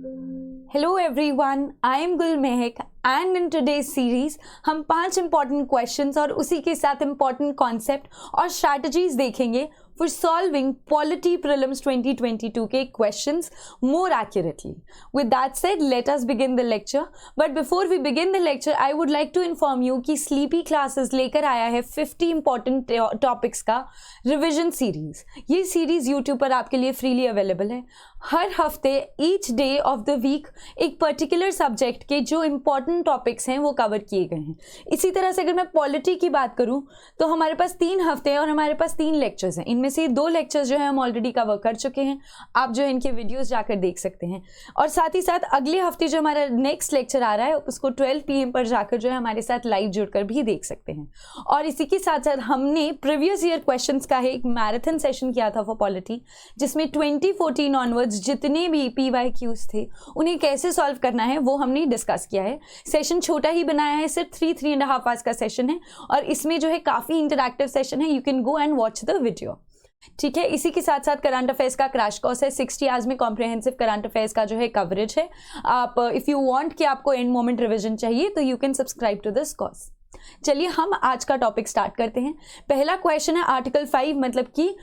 Hello everyone, I am Gul Mehak and in today's series हम 5 important questions और उसी के साथ important concept और strategies देखेंगे for solving Polity Prelims 2022 के questions more accurately. With that said, let us begin the lecture. But before we begin the lecture, I would like to inform you कि Sleepy Classes लेकर आया है 50 important topics का revision series. ये series YouTube पर आपके लिए freely available है. हर हफ्ते each day of the week एक पर्टिकुलर सब्जेक्ट के जो इम्पॉर्टेंट टॉपिक्स हैं वो कवर किए गए हैं. इसी तरह से अगर मैं पॉलिटी की बात करूं तो हमारे पास 3 हफ्ते हैं और हमारे पास 3 लेक्चर्स हैं. इनमें से 2 लेक्चर्स जो है हम ऑलरेडी कवर कर चुके हैं. आप जो है इनके वीडियोस जाकर देख सकते हैं. और साथ ही साथ अगले हफ्ते जो हमारा नेक्स्ट लेक्चर आ रहा है उसको 12 PM पर जाकर जो है हमारे साथ लाइव जुड़कर भी देख सकते हैं. और इसी के साथ साथ हमने प्रीवियस ईयर क्वेश्चंस का एक मैराथन सेशन किया था फॉर पॉलिटी, जिसमें 2014 ऑनवर्ड्स जितने भी PYQs थे उन्हें कैसे सॉल्व करना है वो हमने डिस्कस किया है. सेशन छोटा ही बनाया है, सिर्फ 3.5 आवर्स का सेशन है और इसमें जो है काफ़ी इंटरैक्टिव सेशन है. You can go and watch the video. ठीक है. इसी के साथ साथ करंट अफेयर्स का क्रैश कोर्स है. 60 आवर्स में कॉम्प्रिहेंसिव करंट अफेयर्स का जो है कवरेज है. आप इफ़ यू वांट कि आपको एंड मोमेंट रिविजन चाहिए तो you can subscribe to this course. चलिए हम आज का टॉपिक स्टार्ट करते हैं. पहला क्वेश्चन है आर्टिकल 5 मतलब कि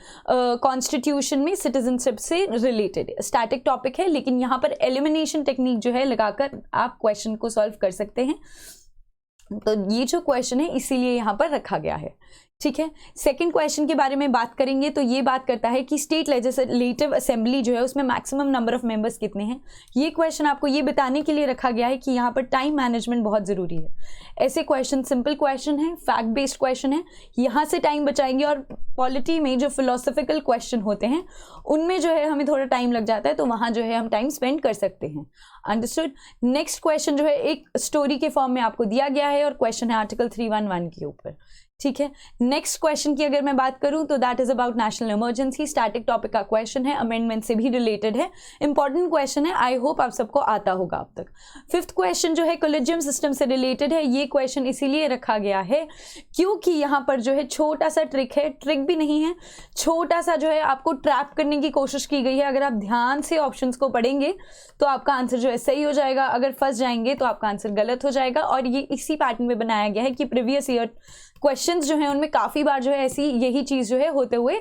कॉन्स्टिट्यूशन में सिटीजनशिप से रिलेटेड स्टैटिक टॉपिक है, लेकिन यहाँ पर एलिमिनेशन टेक्निक जो है लगाकर आप क्वेश्चन को सॉल्व कर सकते हैं. तो ये जो क्वेश्चन है इसीलिए यहाँ पर रखा गया है. ठीक है. सेकंड क्वेश्चन के बारे में बात करेंगे तो ये बात करता है कि स्टेट लेजिस्लेटिव असेंबली जो है उसमें मैक्सिमम नंबर ऑफ मेंबर्स कितने हैं. ये क्वेश्चन आपको ये बताने के लिए रखा गया है कि यहाँ पर टाइम मैनेजमेंट बहुत ज़रूरी है. ऐसे क्वेश्चन सिंपल क्वेश्चन है, फैक्ट बेस्ड क्वेश्चन है, यहाँ से टाइम बचाएंगे. और पॉलिटी में जो फिलोसफिकल क्वेश्चन होते हैं उनमें जो है हमें थोड़ा टाइम लग जाता है, तो वहाँ जो है हम टाइम स्पेंड कर सकते हैं. अंडरस्टूड. नेक्स्ट क्वेश्चन जो है एक स्टोरी के फॉर्म में आपको दिया गया है और क्वेश्चन है आर्टिकल 311 के ऊपर. ठीक है. नेक्स्ट क्वेश्चन की अगर मैं बात करूं तो that is about national emergency. Static topic का क्वेश्चन है, अमेंडमेंट से भी रिलेटेड है, इंपॉर्टेंट क्वेश्चन है. आई होप आप सबको आता होगा अब तक. फिफ्थ क्वेश्चन जो है कोलेजियम सिस्टम से रिलेटेड है. ये क्वेश्चन इसीलिए रखा गया है क्योंकि यहाँ पर जो है छोटा सा ट्रिक है, ट्रिक भी नहीं है, छोटा सा जो है आपको ट्रैप करने की कोशिश की गई है. अगर आप ध्यान से ऑप्शंस को पढ़ेंगे तो आपका आंसर जो है सही हो जाएगा, अगर फंस जाएंगे तो आपका आंसर गलत हो जाएगा. और ये इसी पैटर्न में बनाया गया है कि प्रीवियस ईयर क्वेश्चंस जो है उनमें काफ़ी बार जो है ऐसी यही चीज़ जो है होते हुए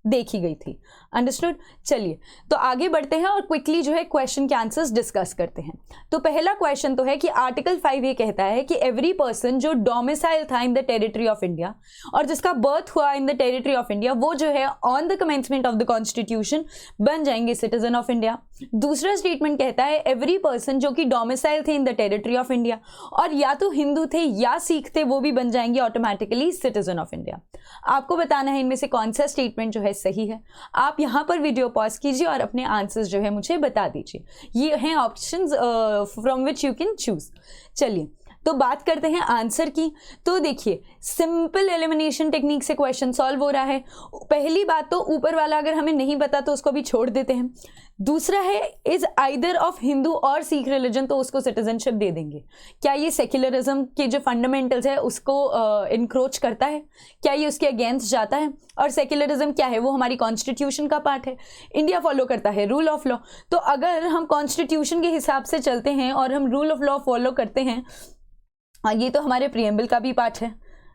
देखी गई थी. अंडरस्टूड. चलिए तो आगे बढ़ते हैं और क्विकली जो है क्वेश्चन के आंसर्स डिस्कस करते हैं. तो पहला क्वेश्चन तो है कि आर्टिकल 5 ये कहता है कि एवरी पर्सन जो डोमिसाइल था in the territory of India और जिसका बर्थ हुआ in the territory of India वो जो है on the commencement of the constitution बन जाएंगे सिटीजन ऑफ इंडिया. दूसरा स्टेटमेंट कहता है एवरी पर्सन जो कि डोमिसाइल थे in the territory of India और या तो हिंदू थे या सिख थे वो भी बन जाएंगे ऑटोमेटिकली सिटीजन ऑफ इंडिया. आपको बताना है इनमें से कौन सा स्टेटमेंट जो है सही है. आप यहाँ पर वीडियो पॉज कीजिए और अपने आंसर्स जो है मुझे बता दीजिए. ये हैं options from which you can choose. चलिए तो बात करते हैं आंसर की. तो देखिए सिंपल एलिमिनेशन टेक्निक से क्वेश्चन सॉल्व हो रहा है. पहली बात तो ऊपर वाला अगर हमें नहीं पता तो उसको भी छोड़ देते हैं. दूसरा है इज आइदर ऑफ हिंदू और सिख रिलीजन, तो उसको सिटीजनशिप दे देंगे. क्या ये सेक्युलरिज्म के जो फंडामेंटल्स है उसको इनक्रोच करता है? क्या ये उसके अगेंस्ट जाता है? और सेक्युलरिज्म क्या है? वो हमारी कॉन्स्टिट्यूशन का पार्ट है. इंडिया फॉलो करता है रूल ऑफ लॉ. तो अगर हम कॉन्स्टिट्यूशन के हिसाब से चलते हैं और हम रूल ऑफ लॉ फॉलो करते हैं, ये तो हमारे प्रीएम्बल का भी पार्ट है.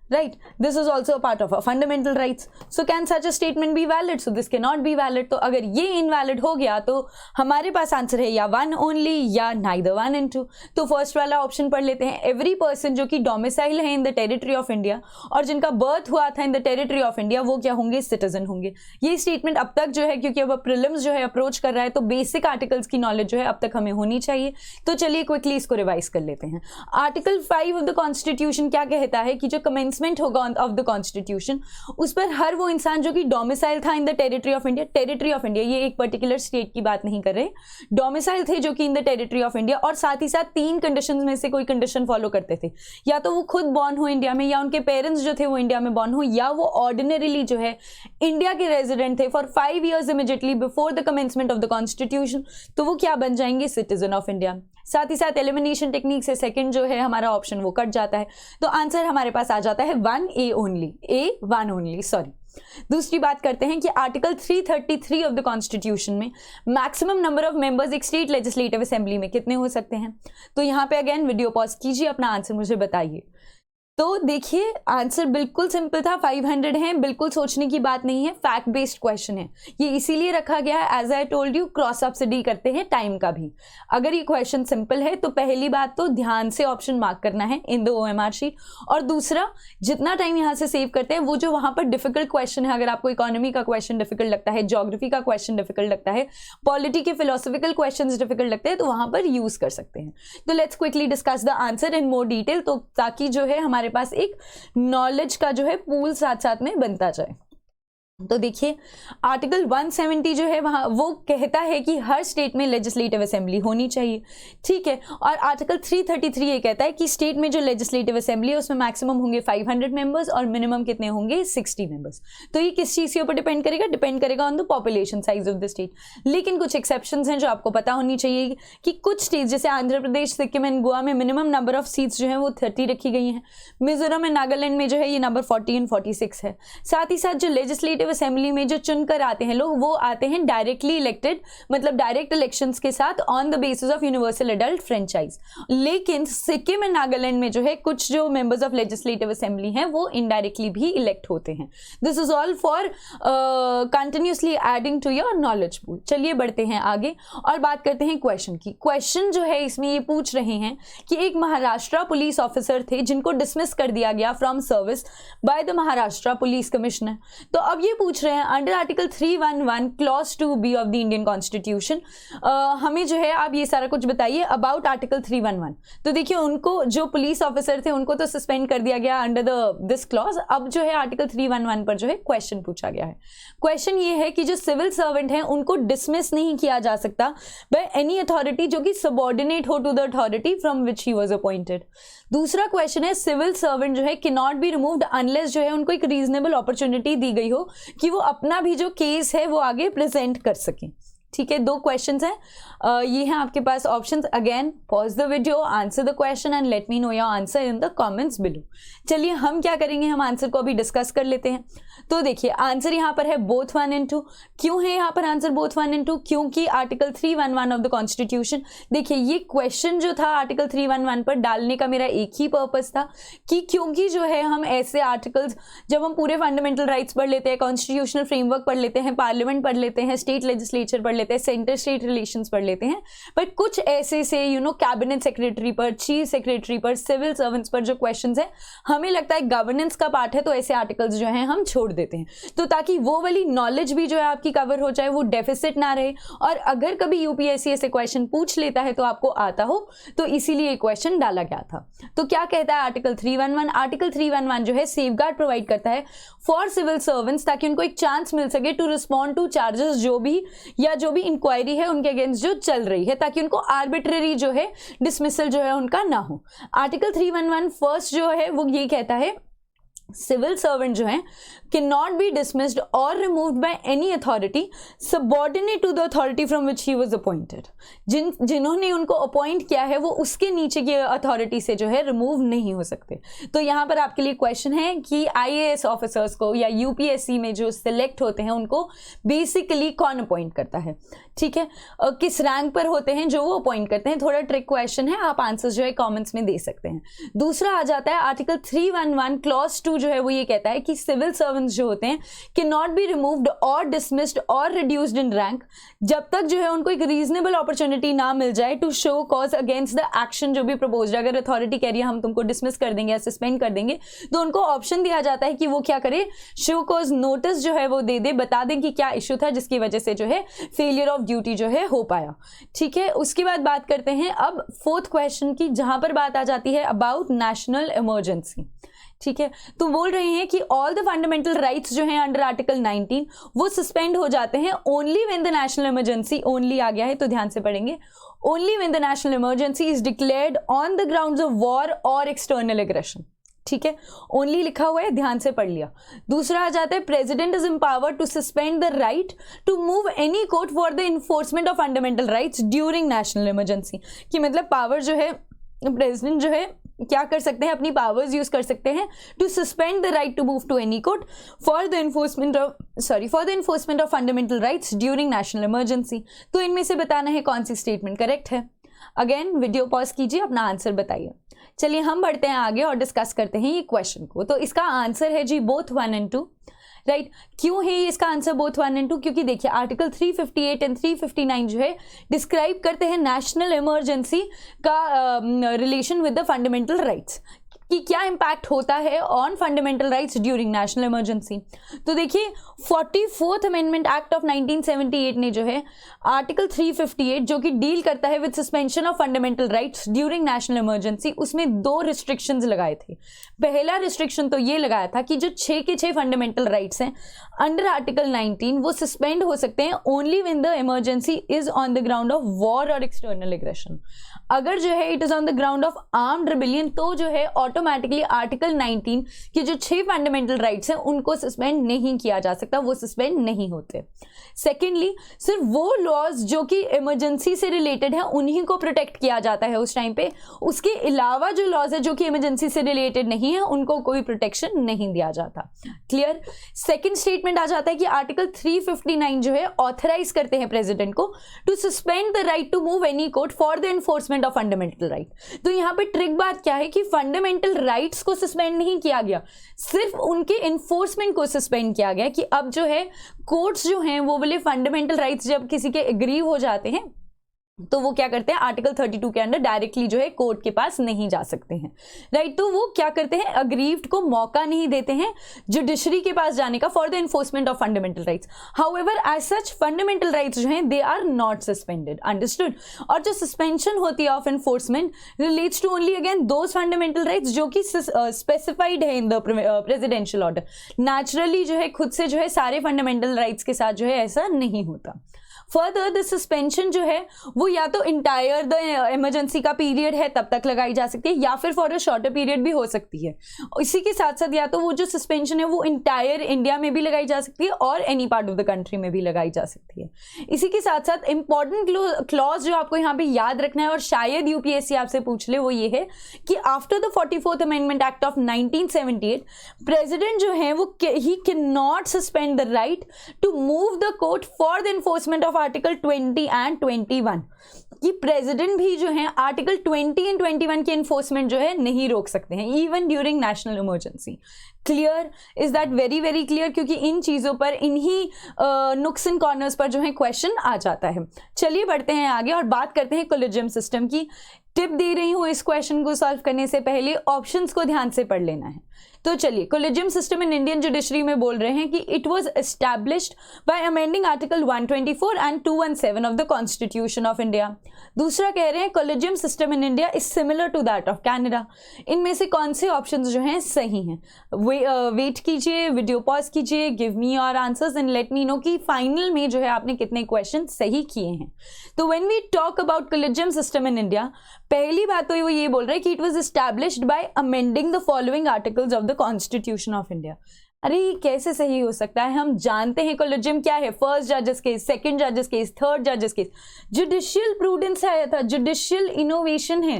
right, this is also a part of our fundamental rights. So can such a statement be valid? So this cannot be valid. तो अगर ये invalid हो गया तो हमारे पास आंसर है या 1 only या neither 1 and 2. तो फर्स्ट वाला ऑप्शन पढ़ लेते हैं. एवरी पर्सन जो कि डोमिसाइल है in the territory of India और जिनका बर्थ हुआ था in the territory of India वो क्या होंगे? सिटीजन होंगे. ये स्टेटमेंट अब तक जो है क्योंकि अब प्रीलिम्स जो है अप्रोच कर रहा है तो बेसिक आर्टिकल्स की नॉलेज जो है अब तक हमें होनी चाहिए. तो चलिए क्विकली इसको रिवाइज कर लेते हैं. आर्टिकल 5 ऑफ द कॉन्स्टिट्यूशन क्या कहता है कि जो कमेंस होगा ऑफ द कॉन्स्टिट्यूशन उस पर हर वो इंसान जो कि डोमिसाइल था in the territory of India. Territory of India ये एक पर्टिकुलर स्टेट की बात नहीं कर रहे, डोमिसाइल थे जो कि in the territory of India और साथ ही साथ 3 कंडीशंस में से कोई कंडीशन फॉलो करते थे. या तो वो खुद बॉर्न हो इंडिया में, या उनके पेरेंट्स जो थे वो इंडिया में बॉर्न हो, या वो ऑर्डिनरीली जो है इंडिया के रेजिडेंट थे for 5 years immediately before the commencement of the constitution. तो वो क्या बन जाएंगे? Citizen of India. साथ ही साथ एलिमिनेशन टेक्निक से सेकंड जो है हमारा ऑप्शन वो कट जाता है. तो आंसर हमारे पास आ जाता है 1A only. A 1 only, sorry. दूसरी बात करते हैं कि आर्टिकल 333 ऑफ द कॉन्स्टिट्यूशन में मैक्सिमम नंबर ऑफ मेंबर्स एक स्टेट लेजिस्लेटिव असेंबली में कितने हो सकते हैं। तो यहाँ पे अगेन वीडियो पॉज कीजिए, अपना आंसर मुझे बताइए। तो देखिए आंसर बिल्कुल सिंपल था, 500 है, बिल्कुल सोचने की बात नहीं है, फैक्ट बेस्ड क्वेश्चन है। ये इसीलिए रखा गया है, as I told you, cross subsidy करते हैं टाइम का भी। अगर ये क्वेश्चन सिंपल है तो पहली बात तो ध्यान से ऑप्शन मार्क करना है इन द OMR शीट, और दूसरा जितना टाइम यहाँ से सेव करते हैं वो जो वहाँ पर डिफिकल्ट क्वेश्चन है, अगर आपको इकोनॉमी का क्वेश्चन डिफिकल्ट लगता है, ज्योग्राफी का क्वेश्चन डिफिकल्ट लगता है, पॉलिटी के फिलोसफिकल क्वेश्चन डिफिकल्ट लगते हैं, तो वहाँ पर यूज कर सकते हैं। तो let's quickly discuss the answer in more detail, तो ताकि जो है हमारे पास एक नॉलेज का जो है पूल साथ साथ में बनता जाए। तो देखिए आर्टिकल 170 जो है वहाँ वो कहता है कि हर स्टेट में लेजिस्लेटिव असेंबली होनी चाहिए, ठीक है। और आर्टिकल 333 ये कहता है कि स्टेट में जो लेजिस्लेटिव असेंबली है उसमें मैक्सिमम होंगे 500 मेंबर्स और मिनिमम कितने होंगे 60 मेंबर्स। तो ये किस चीज़ के ऊपर डिपेंड करेगा, डिपेंड करेगा on the population size of the state. लेकिन कुछ एक्सेप्शंस हैं जो आपको पता होनी चाहिए कि कुछ स्टेट जैसे आंध्र प्रदेश, सिक्किम एंड गोवा में मिनिमम नंबर ऑफ सीट्स जो है वो 30 रखी गई हैं। मिजोरम एंड नागालैंड में जो है ये नंबर 40 एंड 46 है। साथ ही साथ जो लेजिस्लेटिव असेंबली में जो चुनकर आते हैं लोग वो आते हैं डायरेक्टली इलेक्टेड, मतलब डायरेक्ट इलेक्शंस के साथ on the basis of universal adult franchise. लेकिन सिक्किम एंड नागालैंड में जो है कुछ जो मेंबर्स ऑफ लेजिस्लेटिव असेंबली हैं वो इनडायरेक्टली भी इलेक्ट होते हैं। This is all for continuously adding to your knowledge pool. चलिए बढ़ते हैं आगे और बात करते हैं क्वेश्चन की। क्वेश्चन जो है इसमें ये पूछ रहे हैं कि एक महाराष्ट्र पुलिस ऑफिसर थे जिनको डिसमिस कर दिया गया from service by the Maharashtra police commissioner. तो अब ये पूछ रहे हैं under article 311 clause 2B of the Indian constitution, हमें जो है आप ये सारा कुछ बताइए अबाउट आर्टिकल 311। तो देखिए उनको जो पुलिस ऑफिसर थे उनको तो सस्पेंड कर दिया गया अंडर दिस क्लॉज। अब जो है आर्टिकल 311 पर जो है क्वेश्चन पूछा गया है। क्वेश्चन ये है कि जो सिविल सर्वेंट हैं उनको डिसमिस नहीं किया जा सकता बाय एनी अथॉरिटी जो कि सबऑर्डिनेट हो to the authority from which he was appointed. दूसरा क्वेश्चन है सिविल सर्वेंट जो है can not be removed unless जो है उनको एक रीजनेबल अपॉर्चुनिटी दी गई हो कि वो अपना भी जो केस है वो आगे प्रेजेंट कर सकें, ठीक है। 2 क्वेश्चंस हैं, ये हैं आपके पास options. Again pause the video, answer the question and let me know your answer in the comments below. चलिए हम क्या करेंगे, हम आंसर को अभी डिस्कस कर लेते हैं। तो देखिए आंसर यहाँ पर है बोथ 1 and 2। क्यों है यहाँ पर आंसर बोथ 1 and 2? क्योंकि आर्टिकल 311 ऑफ द कॉन्स्टिट्यूशन, देखिए ये क्वेश्चन जो था आर्टिकल 311 पर डालने का मेरा एक ही पर्पस था कि क्योंकि जो है हम ऐसे आर्टिकल्स जब हम पूरे फंडामेंटल राइट्स पढ़ लेते हैं, कॉन्स्टिट्यूशनल फ्रेमवर्क पढ़ लेते हैं, पार्लियामेंट पढ़ लेते हैं, स्टेट लेजिस्लेचर पढ़ लेते हैं, सेंटर स्टेट रिलेशंस पढ़ लेते हैं, बट कुछ ऐसे से कैबिनेट सेक्रेटरी पर, चीफ सेक्रेटरी पर, सिविल सर्वेंट्स पर जो क्वेश्चंस है हमें लगता है गवर्नेंस का पार्ट है तो ऐसे आर्टिकल्स जो हैं हम छोड़ देते हैं। तो ताकि वो वाली नॉलेज भी जो है आपकी कवर हो जाए, वो डेफिसिट ना रहे, और अगर कभी यूपीएससी ऐसे क्वेश्चन पूछ लेता है तो आपको आता हो, तो इसीलिए क्वेश्चन डाला गया था। तो क्या कहता है आर्टिकल 311? आर्टिकल 311 जो है सेफगार्ड प्रोवाइड करता है फॉर सिविल सर्वेंट्स ताकि उनको एक चांस मिल सके टू रिस्पॉन्ड टू चार्जेस जो भी इंक्वायरी है उनके अगेंस्ट जो चल रही है, ताकि उनको आर्बिट्ररी जो है डिसमिसल जो है उनका ना हो। आर्टिकल 311 फर्स्ट जो है वो ये कहता है सिविल सर्वेंट जो है कैन नॉट बी डिसमिस्ड और removed by any authority subordinate to the authority from which he was appointed. जिन्होंने उनको अपॉइंट किया है वो उसके नीचे की अथॉरिटी से जो है रिमूव नहीं हो सकते। तो यहाँ पर आपके लिए क्वेश्चन है कि आईएएस ऑफिसर्स को या यूपीएससी में जो सिलेक्ट होते हैं उनको बेसिकली कौन अपॉइंट करता है, ठीक है, किस रैंक पर होते हैं जो वो अपॉइंट करते हैं। थोड़ा ट्रिक क्वेश्चन है, आप आंसर जो है कॉमेंट्स में दे सकते हैं। दूसरा आ जाता है आर्टिकल 311 क्लॉज 2 जो है वो ये कहता है कि सिविल सर्वेंट्स जो होते हैं कैन नॉट बी रिमूव्ड और डिसमिस्ड और रिड्यूस्ड इन रैंक जब तक जो है उनको एक रीजनेबल अपॉर्चुनिटी ना मिल जाए to show cause against the action जो भी प्रपोज। अगर अथॉरिटी कह रही है हम तुमको डिसमिस कर देंगे या सस्पेंड कर देंगे, तो उनको ऑप्शन दिया जाता है कि वो क्या करे, शो कॉज नोटिस जो है वो दे दे, बता दें कि क्या इश्यू था जिसकी वजह से जो है फेलियर ऑफ ड्यूटी जो है हो पाया, ठीक है। उसके बाद बात करते हैं अब 4th क्वेश्चन की, जहां पर बात आ जाती है अबाउट नेशनल इमरजेंसी, ठीक है। तो बोल रहे हैं कि ऑल द फंडामेंटल राइट्स जो हैं अंडर आर्टिकल 19 वो सस्पेंड हो जाते हैं only when the national emergency, only आ गया है तो ध्यान से पढ़ेंगे, only when the national emergency is declared on the grounds of war और एक्सटर्नल एग्रेशन, ठीक है। ओनली लिखा हुआ है, ध्यान से पढ़ लिया। दूसरा आ जाता है president is empowered to suspend the right to move any court for the enforcement of fundamental rights during national emergency, कि मतलब पावर जो है प्रेसिडेंट जो है क्या कर सकते हैं, अपनी पावर्स यूज कर सकते हैं to suspend the right to move to any court for the enforcement of fundamental rights during national emergency. तो इनमें से बताना है कौन सी स्टेटमेंट करेक्ट है। अगेन वीडियो पॉज कीजिए, अपना आंसर बताइए। चलिए हम बढ़ते हैं आगे और डिस्कस करते हैं ये क्वेश्चन को। तो इसका आंसर है जी बोथ 1 and 2, राइट। क्यों है इसका आंसर बोथ 1 and 2? क्योंकि देखिए आर्टिकल 358 एंड 359 जो है डिस्क्राइब करते हैं नेशनल इमरजेंसी का relation with the fundamental rights, कि क्या इम्पैक्ट होता है on fundamental rights during national emergency. तो देखिए 44th अमेंडमेंट एक्ट ऑफ 1978 ने जो है आर्टिकल 358 जो कि डील करता है with suspension of fundamental rights during national emergency, उसमें 2 रिस्ट्रिक्शंस लगाए थे। पहला रिस्ट्रिक्शन तो ये लगाया था कि जो 6 के 6 फंडामेंटल राइट्स हैं अंडर आर्टिकल 19 वो सस्पेंड हो सकते हैं only when the emergency is on the ground of war और एक्सटर्नल एग्रेशन। अगर जो है it is on the ground of armed rebellion तो जो है ऑटोमेटिकली आर्टिकल 19 के जो 6 फंडामेंटल राइट्स हैं उनको सस्पेंड नहीं किया जा सकता, वो सस्पेंड नहीं होते। सेकेंडली सिर्फ वो लॉज जो कि इमरजेंसी से रिलेटेड है उन्हीं को प्रोटेक्ट किया जाता है उस टाइम पे, उसके अलावा जो लॉज है जो कि इमरजेंसी से रिलेटेड नहीं है उनको कोई प्रोटेक्शन नहीं दिया जाता। क्लियर। सेकेंड स्टेटमेंट आ जाता है कि आर्टिकल 359 जो है ऑथराइज करते हैं प्रेसिडेंट को to suspend the right to move any court for the enforcement of fundamental right. तो यहाँ पे ट्रिक बात क्या है कि फंडामेंटल राइट्स को सस्पेंड नहीं किया गया, सिर्फ उनके इन्फोर्समेंट को सस्पेंड किया गया कि अब जो है कोर्ट्स जो हैं वो बोले फंडामेंटल राइट्स जब किसी के एग्री हो जाते हैं तो वो क्या करते हैं आर्टिकल 32 के अंडर डायरेक्टली जो है कोर्ट के पास नहीं जा सकते हैं, राइट। तो वो क्या करते हैं अग्रीव्ड को मौका नहीं देते हैं जुडिशरी के पास जाने का for the enforcement of fundamental rights. However as such fundamental rights जो हैं they are not suspended, understood. और जो सस्पेंशन होती है of enforcement relates to only again those fundamental rights जो कि स्पेसिफाइड है in the presidential order. Naturally जो है खुद से जो है सारे फंडामेंटल राइट्स के साथ जो है ऐसा नहीं होता। फर्दर द सस्पेंशन जो है वो या तो इंटायर द इमरजेंसी का पीरियड है तब तक लगाई जा सकती है या फिर फॉर अ शॉर्टर पीरियड भी हो सकती है। इसी के साथ साथ या तो वो जो सस्पेंशन है वो इंटायर इंडिया में भी लगाई जा सकती है और any part of the country में भी लगाई जा सकती है। इसी के साथ साथ इंपॉर्टेंट क्लॉज जो आपको यहाँ पे याद रखना है और शायद यूपीएससी आपसे पूछ ले वो ये है कि after the 44th amendment act of 1978 president जो है वो ही can not suspend the right to move the court for the enforcement of article 20 and 21 कि प्रेसिडेंट भी जो है आर्टिकल 20 एंड 21 के एनफोर्समेंट जो है नहीं रोक सकते हैं even during national emergency. Clear, is that very very clear? क्योंकि इन चीज़ों पर इन्हीं नुक्स एंड कॉर्नर्स पर जो है क्वेश्चन आ जाता है। चलिए बढ़ते हैं आगे और बात करते हैं कोलिजियम सिस्टम की। टिप दे रही हूँ इस क्वेश्चन को सॉल्व करने से पहले ऑप्शंस को ध्यान से पढ़ लेना है। तो चलिए collegium system in Indian judiciary में बोल रहे हैं कि it was established by amending article 124 and 217 of the constitution of India. दूसरा कह रहे हैं collegium system in India is similar to that of Canada. इनमें से कौन से ऑप्शंस जो हैं सही हैं? वेट कीजिए, वीडियो पॉज कीजिए, give me your answers and let me no कि फाइनल में जो है आपने कितने क्वेश्चन सही किए हैं। तो when we talk about collegium system in India, पहली बात तो वो ये बोल रहे हैं कि it was established by amending the following articles of the constitution of India. अरे ये कैसे सही हो सकता है? हम जानते हैं कोलिजियम क्या है, फर्स्ट जजेस केस, सेकंड जजेस केस, थर्ड जजेस केस। जुडिशियल प्रूडेंस आया था, जुडिशियल इनोवेशन है,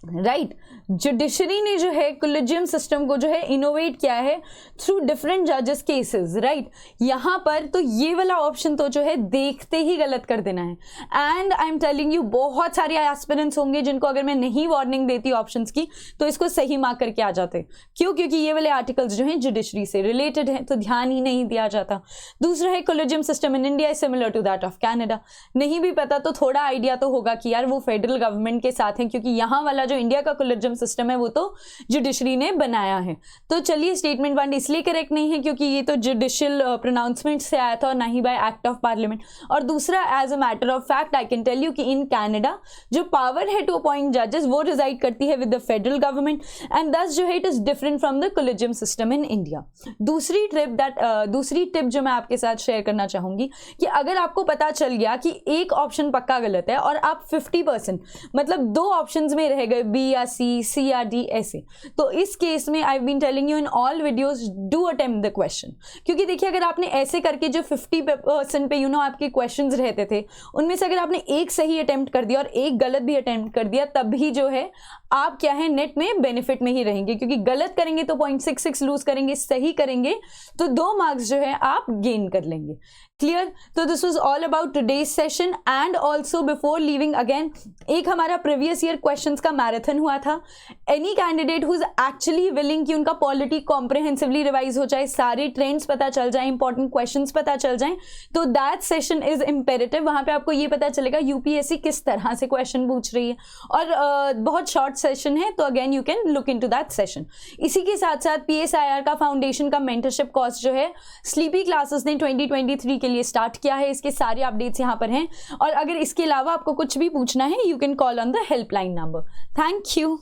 राइट। जुडिशरी ने जो है कोलिजियम सिस्टम को जो है इनोवेट किया है थ्रू डिफरेंट जजेस केसेस, राइट। यहाँ पर तो ये वाला ऑप्शन तो जो है देखते ही गलत कर देना है। And I am telling you बहुत सारे एस्पिरेंट्स होंगे जिनको अगर मैं नहीं वार्निंग देती ऑप्शंस की तो इसको सही मार्क करके आ जाते। क्यों? क्योंकि ये वाले आर्टिकल्स जो हैं जुडिशरी से रिलेटेड हैं तो ध्यान ही नहीं दिया जाता। दूसरा है collegium system in India is similar to that of Canada. नहीं भी पता तो थोड़ा आइडिया तो होगा कि यार वो फेडरल गवर्नमेंट के साथ है, क्योंकि यहाँ वाला जो इंडिया का कोलिजियम सिस्टम है वो तो जुडिशरी ने बनाया है। तो चलिए स्टेटमेंट 1 इसलिए करेक्ट नहीं है क्योंकि ये तो जुडिशियल प्रोनाउंसमेंट से आया था और ना ही बाय एक्ट ऑफ पार्लियामेंट। और दूसरा as a matter of fact I can tell you कि इन कनाडा जो पावर है टू अपॉइंट जजेस वो रिजाइड करती है with the federal government and thus जो है it is different from the collegium system in India. दूसरी टिप जो मैं आपके साथ शेयर करना चाहूंगी कि अगर आपको पता चल गया कि एक ऑप्शन पक्का गलत है और आप 50% मतलब 2 ऑप्शंस में रह गए है B या C या D ऐसे। तो इस केस में I been telling you in all videos do attempt the question, क्योंकि देखिए अगर आपने ऐसे करके जो 50% पे आपके क्वेश्चंस रहते थे उनमें से अगर आपने एक सही अटेम्प्ट कर दिया और एक गलत भी अटेम्प्ट कर दिया तब भी जो है आप क्या है नेट में बेनिफिट में ही रहेंगे, क्योंकि गलत करेंगे तो 0.66 लूज करेंगे, सही करेंगे तो 2 मार्क्स जो है आप गेन कर लेंगे। क्लियर? तो this was all about today's session and also before leaving again एक हमारा प्रीवियस ईयर क्वेश्चंस का मैराथन हुआ था। Any candidate who is actually willing कि उनका पॉलिटी कॉम्प्रिहेंसिवली रिवाइज हो जाए, सारे ट्रेंड्स पता चल जाए, इंपॉर्टेंट क्वेश्चंस पता चल जाए, तो दैट सेशन इज इंपेरेटिव। वहां पे आपको ये पता चलेगा यूपीएससी किस तरह से क्वेश्चन पूछ रही है और बहुत शॉर्ट सेशन है, तो again you can look into that session. इसी के साथ साथ पीएसआईआर का फाउंडेशन का मेंटरशिप कोर्स जो है स्लीपी क्लासेस ने 2023 के लिए स्टार्ट किया है, इसके सारे अपडेट्स यहाँ पर हैं। और अगर इसके अलावा आपको कुछ भी पूछना है you can call on the helpline number. Thank you.